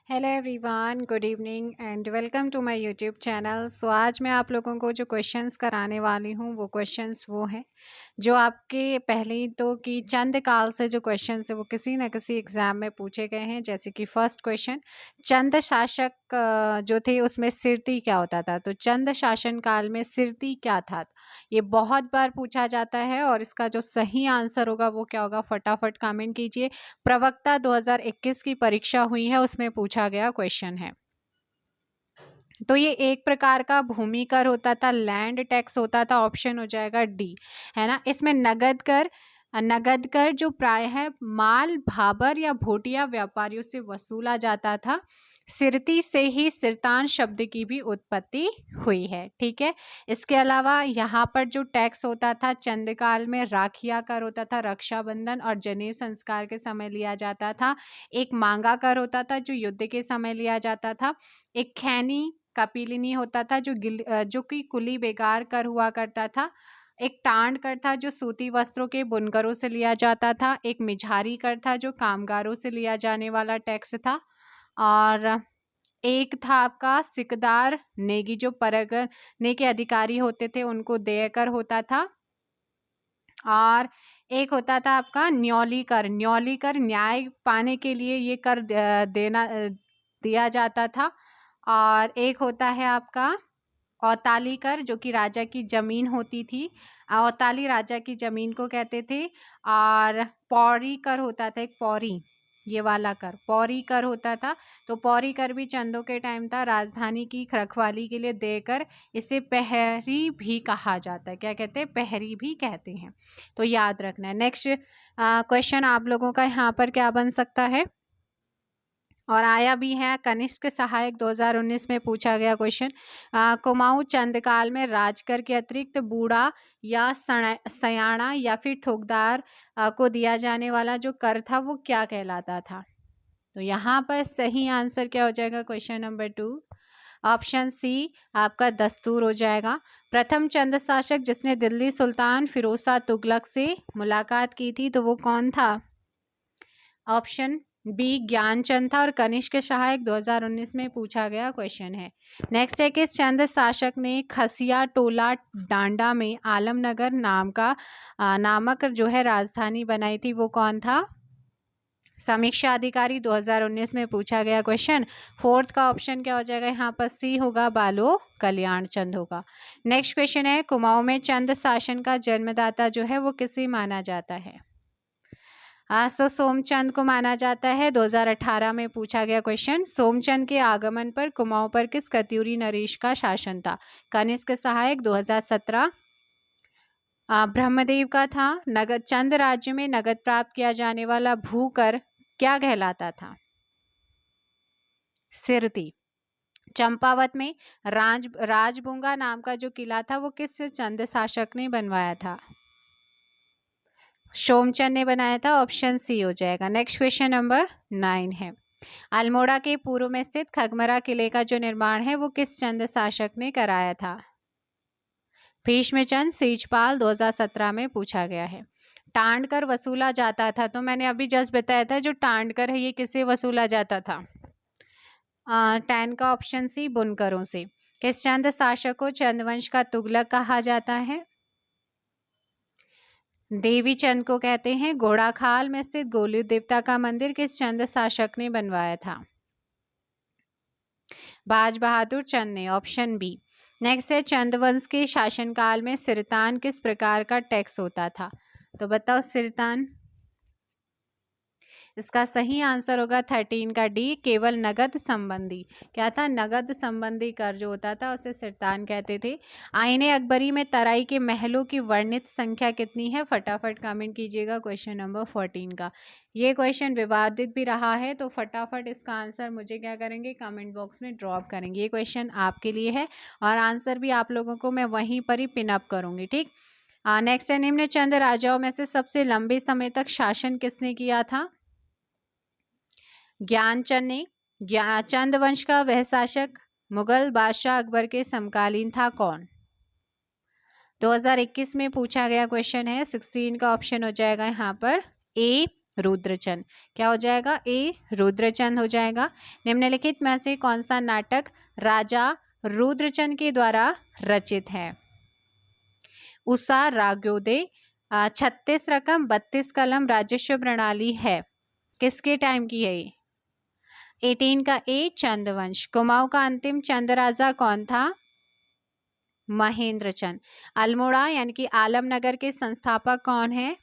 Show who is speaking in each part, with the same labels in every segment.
Speaker 1: Hello everyone, good evening and welcome to my YouTube channel. So आज मैं आप लोगों को जो क्वेश्चंस कराने वाली हूँ वो क्वेश्चंस वो हैं जो आपके पहले तो कि चंद काल से जो क्वेश्चंस है वो किसी न किसी एग्ज़ाम में पूछे गए हैं। जैसे कि फर्स्ट क्वेश्चन, चंद शासक जो थे उसमें सिरती क्या होता था। तो चंद शासन काल में सिरती क्या था, ये बहुत बार पूछा जाता है और इसका जो सही आंसर होगा वो क्या होगा, फटाफट कमेंट कीजिए। प्रवक्ता 2021 की परीक्षा हुई है, उसमें पूछा गया क्वेश्चन है। तो ये एक प्रकार का भूमि कर होता था, लैंड टैक्स होता था। ऑप्शन हो जाएगा डी, है ना। इसमें नगद कर जो प्राय है माल भाबर या भोटिया व्यापारियों से वसूला जाता था। सिरती से ही सिरतान शब्द की भी उत्पत्ति हुई है, ठीक है। इसके अलावा यहाँ पर जो टैक्स होता था चंदकाल में राखिया कर होता था, रक्षाबंधन और जनेऊ संस्कार के समय लिया जाता था। एक मांगा कर होता था जो युद्ध के समय लिया जाता था। एक खैनी कपिलिनी होता था जो कि कुली बेगार कर हुआ करता था। एक टांड कर था जो सूती वस्त्रों के बुनकरों से लिया जाता था। एक मिझारी कर था जो कामगारों से लिया जाने वाला टैक्स था। और एक था आपका सिकदार नेगी जो परगने के अधिकारी होते थे उनको देय कर होता था। और एक होता था आपका न्यौली कर न्याय पाने के लिए ये कर दिया जाता था। और एक होता है आपका औताली कर जो कि राजा की जमीन होती थी। औताली राजा की जमीन को कहते थे। और पौरी कर होता था, एक पौरी, ये वाला कर पौरी कर होता था। तो पौरी कर भी चंदों के टाइम था, राजधानी की रखवाली के लिए देकर। इसे पहरी भी कहा जाता है, क्या कहते हैं, पहरी भी कहते हैं। तो याद रखना है। नेक्स्ट क्वेश्चन आप लोगों का यहाँ पर क्या बन सकता है और आया भी है, कनिष्क सहायक 2019 में पूछा गया क्वेश्चन। कुमाऊं चंदकाल में राजकर के अतिरिक्त बूढ़ा या सयाना या फिर थोकदार को दिया जाने वाला जो कर था वो क्या कहलाता था। तो यहाँ पर सही आंसर क्या हो जाएगा, क्वेश्चन नंबर 2, ऑप्शन सी आपका दस्तूर हो जाएगा। प्रथम चंद शासक जिसने दिल्ली सुल्तान फिरोज तुगलक से मुलाकात की थी तो वो कौन था। ऑप्शन बी ज्ञानचंद था और कनिष्क सहायक 2019 में पूछा गया क्वेश्चन है। नेक्स्ट है कि चंद शासक ने खसिया टोला डांडा में आलमनगर नामक जो है राजधानी बनाई थी, वो कौन था। समीक्षा अधिकारी 2019 में पूछा गया क्वेश्चन। फोर्थ का ऑप्शन क्या हो जाएगा, यहाँ पर सी होगा, बालो कल्याण चंद होगा। नेक्स्ट क्वेश्चन है, कुमाऊं में चंद शासन का जन्मदाता जो है वो किसे माना जाता है। सो सोमचंद को माना जाता है। 2018 में पूछा गया क्वेश्चन, सोमचंद के आगमन पर कुमाऊं पर किस कत्यूरी नरेश का शासन था। कनिष्क सहायक 2017 ब्रह्मदेव का था। नगद चंद राज्य में नगद प्राप्त किया जाने वाला भूकर क्या कहलाता था, सिरती। चंपावत में राजबुंगा नाम का जो किला था वो किस चंद शासक ने बनवाया था, सोमचंद ने बनाया था। ऑप्शन सी हो जाएगा। नेक्स्ट क्वेश्चन नंबर 9 है, अल्मोड़ा के पूर्व में स्थित खगमरा किले का जो निर्माण है वो किस चंद शासक ने कराया था। भीष्मचंद सेजपाल 2017 में पूछा गया है। टांड कर वसूला जाता था, तो मैंने अभी जस्ट बताया था जो टांड कर है ये किससे वसूला जाता था, टैन का ऑप्शन सी बुनकरों से। किस चंद शासक को चंदवंश का तुगलक कहा जाता है। देवी चंद को कहते हैं। घोड़ाखाल में स्थित गोलू देवता का मंदिर किस चंद शासक ने बनवाया था, बाज बहादुर चंद ने। Option B. नेक्स्ट है, चंदवंश के शासनकाल में सिरतान किस प्रकार का टैक्स होता था। तो बताओ सिरतान, इसका सही आंसर होगा 13 का डी, केवल नगद संबंधी। क्या था, नगद संबंधी कर जो होता था उसे सिरतान कहते थे। आईने अकबरी में तराई के महलों की वर्णित संख्या कितनी है, फटाफट कमेंट कीजिएगा क्वेश्चन नंबर 14 का। ये क्वेश्चन विवादित भी रहा है तो फटाफट इसका आंसर मुझे क्या करेंगे, कमेंट बॉक्स में ड्रॉप करेंगे। ये क्वेश्चन आपके लिए है और आंसर भी आप लोगों को मैं वहीं पर ही पिनअप करूँगी, ठीक। नेक्स्ट है, निम्न चंद राजाओं में से सबसे लंबे समय तक शासन किसने किया था। ज्ञानचंद ने। चंद वंश का वह शासक मुगल बादशाह अकबर के समकालीन था, कौन। 2021 में पूछा गया क्वेश्चन है। 16 का ऑप्शन हो जाएगा यहाँ पर ए रुद्रचंद। क्या हो जाएगा? ए रुद्रचंद हो जाएगा। निम्नलिखित में से कौन सा नाटक राजा रुद्रचंद के द्वारा रचित है? उषा राग्योदय, 36 रकम, 32 कलम, राजस्व प्रणाली है। किसके टाइम की है ये? 18 का ए चंद्रवंश। कुमाऊं का अंतिम चंद राजा कौन था? महेंद्र चंद। अल्मोड़ा यानी कि आलमनगर के संस्थापक कौन है?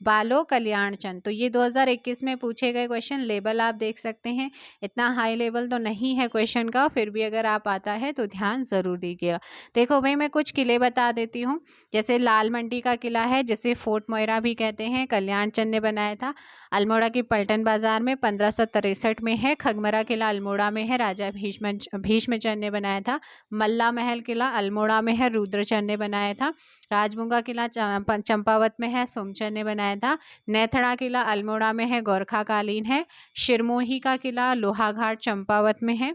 Speaker 1: बालो कल्याण चंद। तो ये 2021 में पूछे गए क्वेश्चन। लेवल आप देख सकते हैं, इतना हाई लेवल तो नहीं है क्वेश्चन का, फिर भी अगर आप आता है तो ध्यान ज़रूर दीजिएगा। देखो भाई, मैं कुछ किले बता देती हूँ। जैसे लाल मंडी का किला है, जिसे फोर्ट मोयरा भी कहते हैं, कल्याण चंद ने बनाया था। अल्मोड़ा की पलटन बाजार में 1563 में है। खगमरा किला अल्मोड़ा में है, राजा भीष्मचंद ने बनाया था। मल्ला महल किला अल्मोड़ा में है, रुद्रचंद ने बनाया था। राजमुंगा किला चंपावत में है, सोमचंद ने बनाया था। नेथड़ा किला अल्मोड़ा में है, गोरखा कालीन है। शिरमोही का किला लोहाघाट चंपावत में है।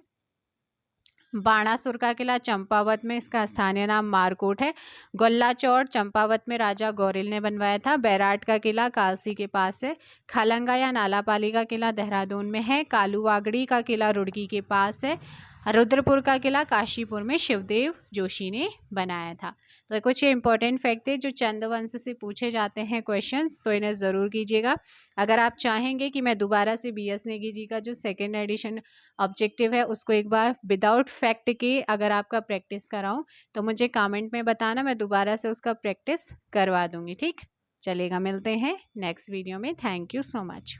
Speaker 1: बाणासुर का किला चंपावत में, इसका स्थानीय नाम मारकोट है। गोल्ला चौड़ चंपावत में राजा गौरिल ने बनवाया था। बैराट का किला कालसी के पास है। खलंगा या नालापाली का किला देहरादून में है। कालूवागड़ी का किला रुड़की के पास है। रुद्रपुर का किला काशीपुर में शिवदेव जोशी ने बनाया था। तो कुछ ये इंपॉर्टेंट फैक्ट थे जो चंद्रवंश से पूछे जाते हैं क्वेश्चंस, तो इन्हें ज़रूर कीजिएगा। अगर आप चाहेंगे कि मैं दोबारा से BS नेगी जी का जो सेकेंड एडिशन ऑब्जेक्टिव है उसको एक बार विदाउट फैक्ट के अगर आपका प्रैक्टिस कराऊं, तो मुझे कमेंट में बताना, मैं दोबारा से उसका प्रैक्टिस करवा दूंगी। ठीक चलेगा, मिलते हैं नेक्स्ट वीडियो में। Thank you so much.